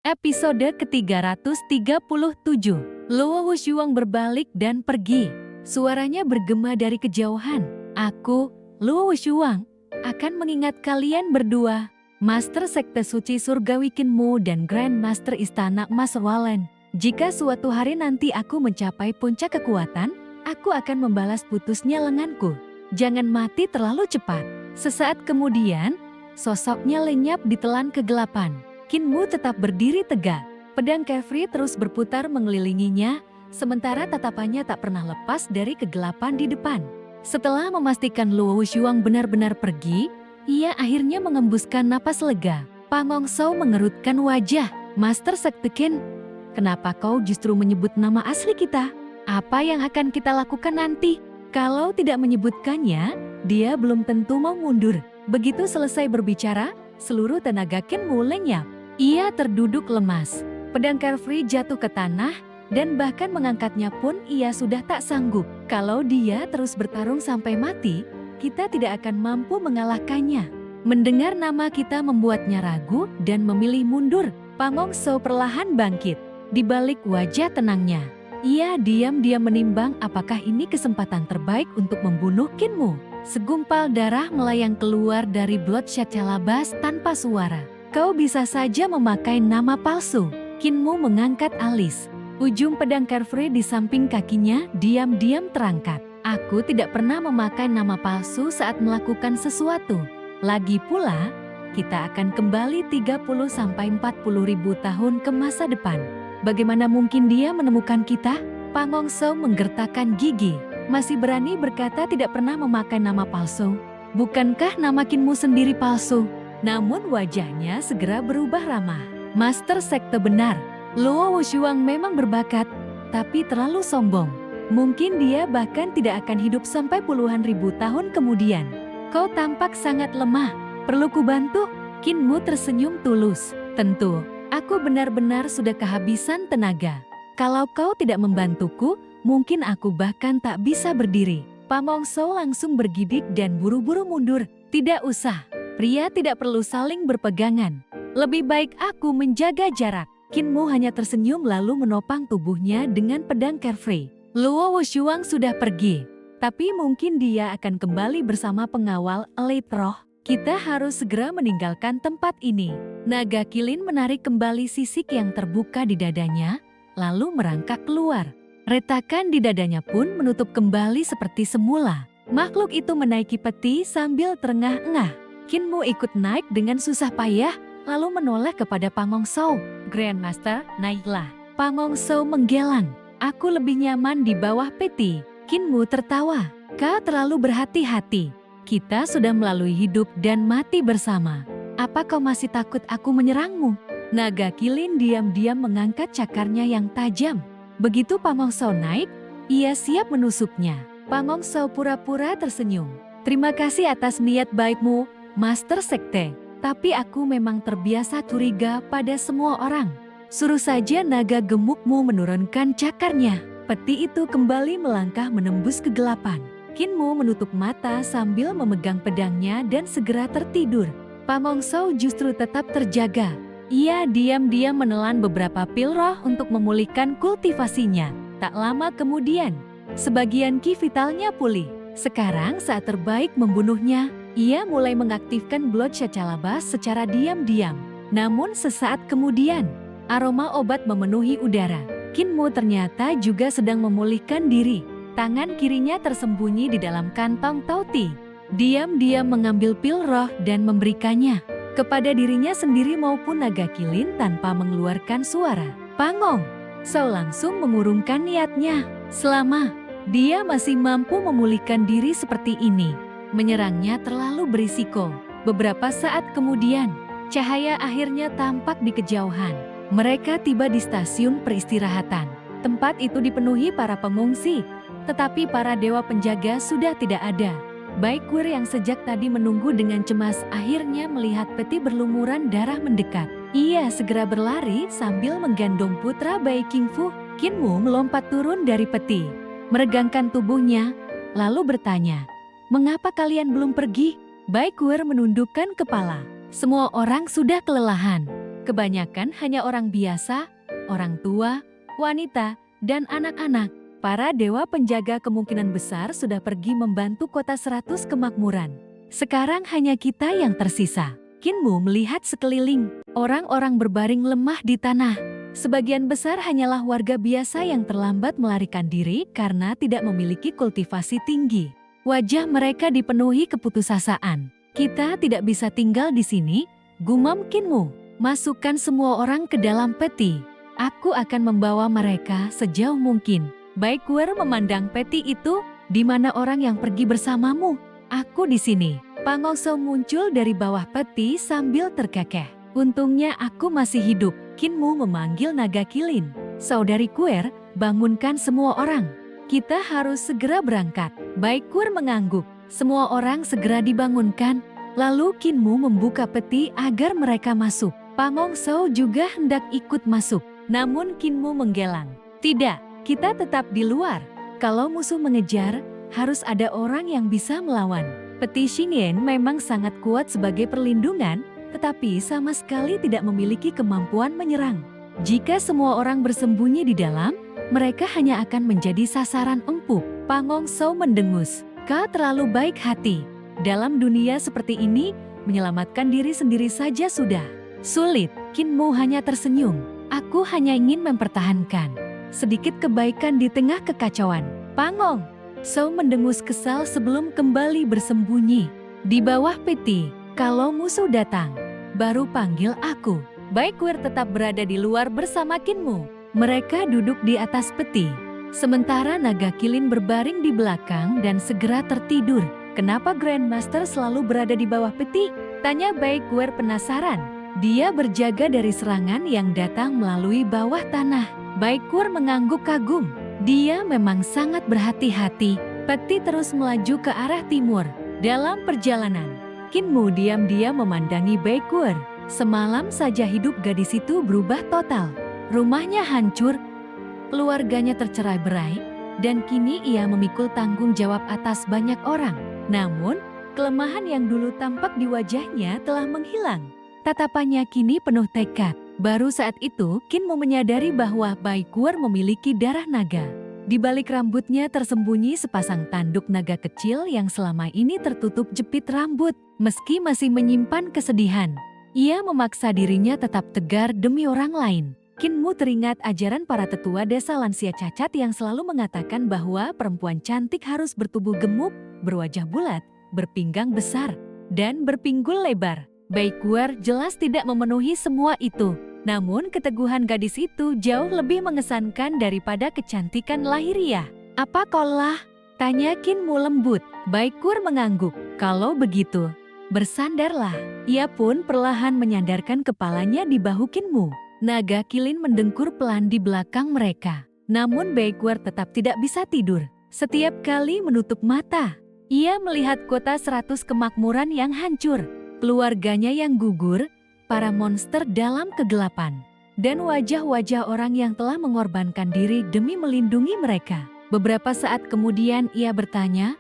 Episode ke-337. Luo Wushuang berbalik dan pergi. Suaranya bergema dari kejauhan. Aku, Luo Wushuang, akan mengingat kalian berdua. Master Sekte Suci Surgawi Kinmu dan Grand Master Istana Emas Wallen. Jika suatu hari nanti aku mencapai puncak kekuatan, aku akan membalas putusnya lenganku. Jangan mati terlalu cepat. Sesaat kemudian, sosoknya lenyap ditelan kegelapan. Kinmu tetap berdiri tegak. Pedang Kefri terus berputar mengelilinginya, sementara tatapannya tak pernah lepas dari kegelapan di depan. Setelah memastikan Luo Wushuang benar-benar pergi, ia akhirnya mengembuskan napas lega. Pangong Shou mengerutkan wajah. Master Sekte Qin, kenapa kau justru menyebut nama asli kita? Apa yang akan kita lakukan nanti? Kalau tidak menyebutkannya, dia belum tentu mau mundur. Begitu selesai berbicara, seluruh tenaga Kinmu lenyap. Ia terduduk lemas. Pedang Kefri jatuh ke tanah, dan bahkan mengangkatnya pun ia sudah tak sanggup. Kalau dia terus bertarung sampai mati, kita tidak akan mampu mengalahkannya. Mendengar nama kita membuatnya ragu dan memilih mundur. Pangong Shou perlahan bangkit. Di balik wajah tenangnya, ia diam-diam menimbang apakah ini kesempatan terbaik untuk membunuh Kinmu. Segumpal darah melayang keluar dari Bloodshot Calabas tanpa suara. Kau bisa saja memakai nama palsu. Kinmu mengangkat alis. Ujung pedang Kefri di samping kakinya diam-diam terangkat. Aku tidak pernah memakai nama palsu saat melakukan sesuatu. Lagi pula, kita akan kembali 30-40 ribu tahun ke masa depan. Bagaimana mungkin dia menemukan kita? Pangong Shou menggertakkan gigi. Masih berani berkata tidak pernah memakai nama palsu. Bukankah nama Kinmu sendiri palsu? Namun wajahnya segera berubah ramah. Master Sekte benar. Luo Wushuang memang berbakat, tapi terlalu sombong. Mungkin dia bahkan tidak akan hidup sampai puluhan ribu tahun kemudian. Kau tampak sangat lemah. Perlu kubantu? Kinmu tersenyum tulus. Tentu, aku benar-benar sudah kehabisan tenaga. Kalau kau tidak membantuku, mungkin aku bahkan tak bisa berdiri. Pangong Shou langsung bergidik dan buru-buru mundur. Tidak usah. Pria tidak perlu saling berpegangan. Lebih baik aku menjaga jarak. Kinmu hanya tersenyum lalu menopang tubuhnya dengan pedang Kefri. Luo Wushuang sudah pergi. Tapi mungkin dia akan kembali bersama pengawal Elite Roh. Kita harus segera meninggalkan tempat ini. Naga Kilin menarik kembali sisik yang terbuka di dadanya, lalu merangkak keluar. Retakan di dadanya pun menutup kembali seperti semula. Makhluk itu menaiki peti sambil terengah-engah. Kinmu ikut naik dengan susah payah, lalu menoleh kepada Pangong Shou. Grandmaster, naiklah. Pangong Shou menggelang. Aku lebih nyaman di bawah peti. Kinmu tertawa. Kau terlalu berhati-hati. Kita sudah melalui hidup dan mati bersama. Apa kau masih takut aku menyerangmu? Naga Kilin diam-diam mengangkat cakarnya yang tajam. Begitu Pangong Shou naik, ia siap menusuknya. Pangong Shou pura-pura tersenyum. Terima kasih atas niat baikmu, Master Sekte, tapi aku memang terbiasa curiga pada semua orang. Suruh saja naga gemukmu menurunkan cakarnya. Peti itu kembali melangkah menembus kegelapan. Kinmu menutup mata sambil memegang pedangnya dan segera tertidur. Pangong Shou justru tetap terjaga. Ia diam-diam menelan beberapa pil roh untuk memulihkan kultivasinya. Tak lama kemudian, sebagian ki vitalnya pulih. Sekarang saat terbaik membunuhnya. Ia mulai mengaktifkan Bloodshot Calabas secara diam-diam. Namun sesaat kemudian, aroma obat memenuhi udara. Kinmu ternyata juga sedang memulihkan diri. Tangan kirinya tersembunyi di dalam kantong Tauti. Diam-diam mengambil pil roh dan memberikannya kepada dirinya sendiri maupun Naga Kilin tanpa mengeluarkan suara. Pangong Shou langsung mengurungkan niatnya. Selama dia masih mampu memulihkan diri seperti ini, menyerangnya terlalu berisiko. Beberapa saat kemudian, cahaya akhirnya tampak di kejauhan. Mereka tiba di stasiun peristirahatan. Tempat itu dipenuhi para pengungsi, tetapi para dewa penjaga sudah tidak ada. Baikwir yang sejak tadi menunggu dengan cemas akhirnya melihat peti berlumuran darah mendekat. Ia segera berlari sambil menggandong putra bayi Kingfu. Kinmu melompat turun dari peti, meregangkan tubuhnya, lalu bertanya, "Mengapa kalian belum pergi?" Baikwir menundukkan kepala. Semua orang sudah kelelahan. Kebanyakan hanya orang biasa, orang tua, wanita, dan anak-anak. Para dewa penjaga kemungkinan besar sudah pergi membantu kota 100 kemakmuran. Sekarang hanya kita yang tersisa. Kinmu melihat sekeliling. Orang-orang berbaring lemah di tanah. Sebagian besar hanyalah warga biasa yang terlambat melarikan diri karena tidak memiliki kultivasi tinggi. Wajah mereka dipenuhi keputusasaan. Kita tidak bisa tinggal di sini, gumam Kinmu. Masukkan semua orang ke dalam peti. Aku akan membawa mereka sejauh mungkin. Baekwer memandang peti itu. Di mana orang yang pergi bersamamu? Aku di sini. Pangongso muncul dari bawah peti sambil terkekeh. Untungnya aku masih hidup. Kinmu memanggil naga kilin. Saudari Kwer, bangunkan semua orang. Kita harus segera berangkat. Baekwer mengangguk. Semua orang segera dibangunkan. Lalu Kinmu membuka peti agar mereka masuk. Pangongso juga hendak ikut masuk. Namun Kinmu menggelang. Tidak, kita tetap di luar. Kalau musuh mengejar, harus ada orang yang bisa melawan. Peti Xingyan memang sangat kuat sebagai perlindungan, tetapi sama sekali tidak memiliki kemampuan menyerang. Jika semua orang bersembunyi di dalam, mereka hanya akan menjadi sasaran empuk. Pangongso mendengus. Kau terlalu baik hati. Dalam dunia seperti ini, menyelamatkan diri sendiri saja sudah sulit. Kinmu hanya tersenyum. Aku hanya ingin mempertahankan sedikit kebaikan di tengah kekacauan. Pangong So mendengus kesal sebelum kembali bersembunyi di bawah peti. Kalau musuh datang, baru panggil aku. Baekwer tetap berada di luar bersama Kinmu. Mereka duduk di atas peti. Sementara naga kilin berbaring di belakang dan segera tertidur. Kenapa Grandmaster selalu berada di bawah peti? Tanya Baekwer penasaran. Dia berjaga dari serangan yang datang melalui bawah tanah. Baekwer mengangguk kagum. Dia memang sangat berhati-hati. Peti terus melaju ke arah timur. Dalam perjalanan, Kinmu diam-diam memandangi Baekwer. Semalam saja hidup gadis itu berubah total. Rumahnya hancur, keluarganya tercerai-berai, dan kini ia memikul tanggung jawab atas banyak orang. Namun, kelemahan yang dulu tampak di wajahnya telah menghilang. Tatapannya kini penuh tekad. Baru saat itu, Kinmu menyadari bahwa Baekwer memiliki darah naga. Di balik rambutnya tersembunyi sepasang tanduk naga kecil yang selama ini tertutup jepit rambut. Meski masih menyimpan kesedihan, ia memaksa dirinya tetap tegar demi orang lain. Kinmu teringat ajaran para tetua desa lansia cacat yang selalu mengatakan bahwa perempuan cantik harus bertubuh gemuk, berwajah bulat, berpinggang besar, dan berpinggul lebar. Baekwer jelas tidak memenuhi semua itu. Namun keteguhan gadis itu jauh lebih mengesankan daripada kecantikan lahiriah. Apa kaulah? Tanya Kinmu lembut. Baekwer mengangguk. Kalau begitu, bersandarlah. Ia pun perlahan menyandarkan kepalanya di bahu Kinmu. Naga kilin mendengkur pelan di belakang mereka. Namun Baekwer tetap tidak bisa tidur. Setiap kali menutup mata, ia melihat kota 100 kemakmuran yang hancur. Keluarganya yang gugur, para monster dalam kegelapan, dan wajah-wajah orang yang telah mengorbankan diri demi melindungi mereka. Beberapa saat kemudian ia bertanya,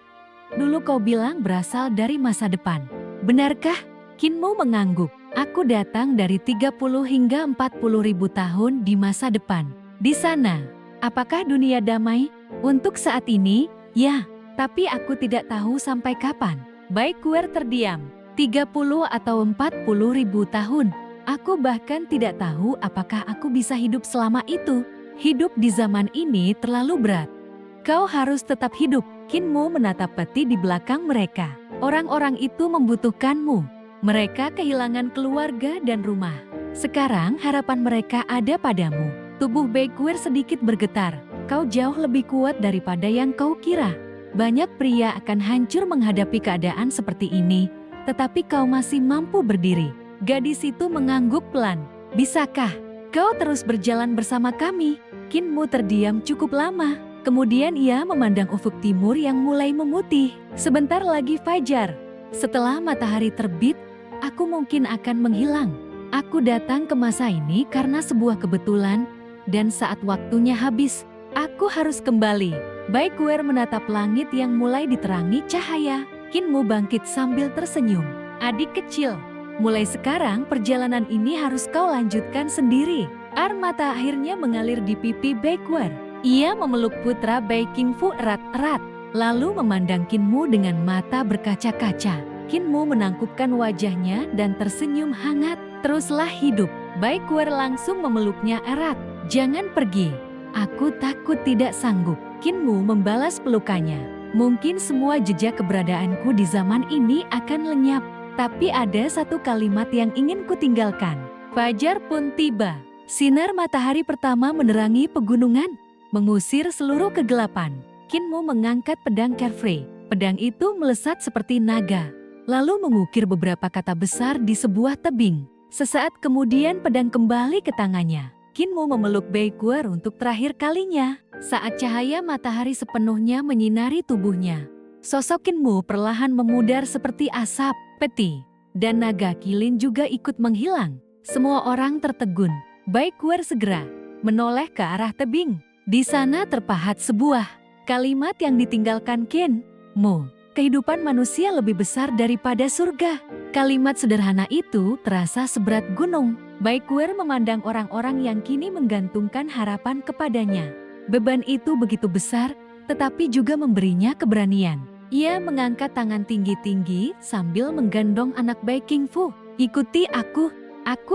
"Dulu kau bilang berasal dari masa depan. Benarkah?" Kinmu mengangguk. "Aku datang dari 30 hingga 40 ribu tahun di masa depan. Di sana, apakah dunia damai? Untuk saat ini, ya. Tapi aku tidak tahu sampai kapan." Baekwer terdiam. 30 atau 40 ribu tahun. Aku bahkan tidak tahu apakah aku bisa hidup selama itu. Hidup di zaman ini terlalu berat. Kau harus tetap hidup. Kinmu menatap peti di belakang mereka. Orang-orang itu membutuhkanmu. Mereka kehilangan keluarga dan rumah. Sekarang harapan mereka ada padamu. Tubuh Baekwer sedikit bergetar. Kau jauh lebih kuat daripada yang kau kira. Banyak pria akan hancur menghadapi keadaan seperti ini. Tetapi kau masih mampu berdiri. Gadis itu mengangguk pelan. Bisakah kau terus berjalan bersama kami? Kinmu terdiam cukup lama. Kemudian ia memandang ufuk timur yang mulai memutih. Sebentar lagi fajar. Setelah matahari terbit, aku mungkin akan menghilang. Aku datang ke masa ini karena sebuah kebetulan, dan saat waktunya habis, aku harus kembali. Baekwer menatap langit yang mulai diterangi cahaya. Kinmu bangkit sambil tersenyum. Adik kecil, Mulai sekarang perjalanan ini harus kau lanjutkan sendiri. Air mata akhirnya mengalir di pipi Baekwar. Ia memeluk putra Bae Qingfu erat-erat, lalu memandang Kinmu dengan mata berkaca-kaca. Kinmu menangkupkan wajahnya dan tersenyum hangat. Teruslah hidup. Baekwar langsung memeluknya erat. Jangan pergi. Aku takut tidak sanggup. Kinmu membalas pelukannya. Mungkin semua jejak keberadaanku di zaman ini akan lenyap. Tapi ada satu kalimat yang ingin kutinggalkan. Fajar pun tiba. Sinar matahari pertama menerangi pegunungan, mengusir seluruh kegelapan. Kinmu mengangkat pedang Carefree. Pedang itu melesat seperti naga, lalu mengukir beberapa kata besar di sebuah tebing. Sesaat kemudian pedang kembali ke tangannya. Kinmu memeluk Baekwar untuk terakhir kalinya. Saat cahaya matahari sepenuhnya menyinari tubuhnya, sosok Kinmu perlahan memudar seperti asap, peti, dan naga kilin juga ikut menghilang. Semua orang tertegun. Baekwar segera menoleh ke arah tebing. Di sana terpahat sebuah kalimat yang ditinggalkan Kinmu. Kehidupan manusia lebih besar daripada surga. Kalimat sederhana itu terasa seberat gunung. Baekwar memandang orang-orang yang kini menggantungkan harapan kepadanya. Beban itu begitu besar, tetapi juga memberinya keberanian. Ia mengangkat tangan tinggi-tinggi sambil menggendong anak Bae Qingfu. Ikuti aku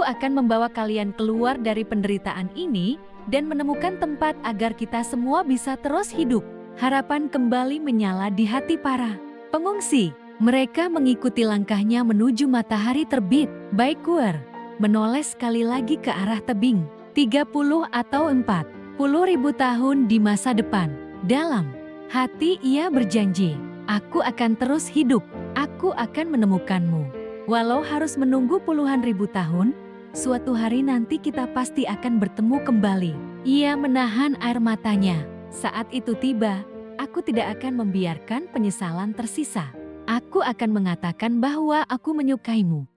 akan membawa kalian keluar dari penderitaan ini dan menemukan tempat agar kita semua bisa terus hidup. Harapan kembali menyala di hati para pengungsi. Mereka mengikuti langkahnya menuju matahari terbit. Baekwar menoleh sekali lagi ke arah tebing. 30 atau 40 ribu tahun di masa depan. Dalam hati ia berjanji, aku akan terus hidup. Aku akan menemukanmu. Walau harus menunggu puluhan ribu tahun, suatu hari nanti kita pasti akan bertemu kembali. Ia menahan air matanya. Saat itu tiba, aku tidak akan membiarkan penyesalan tersisa. Aku akan mengatakan bahwa aku menyukaimu.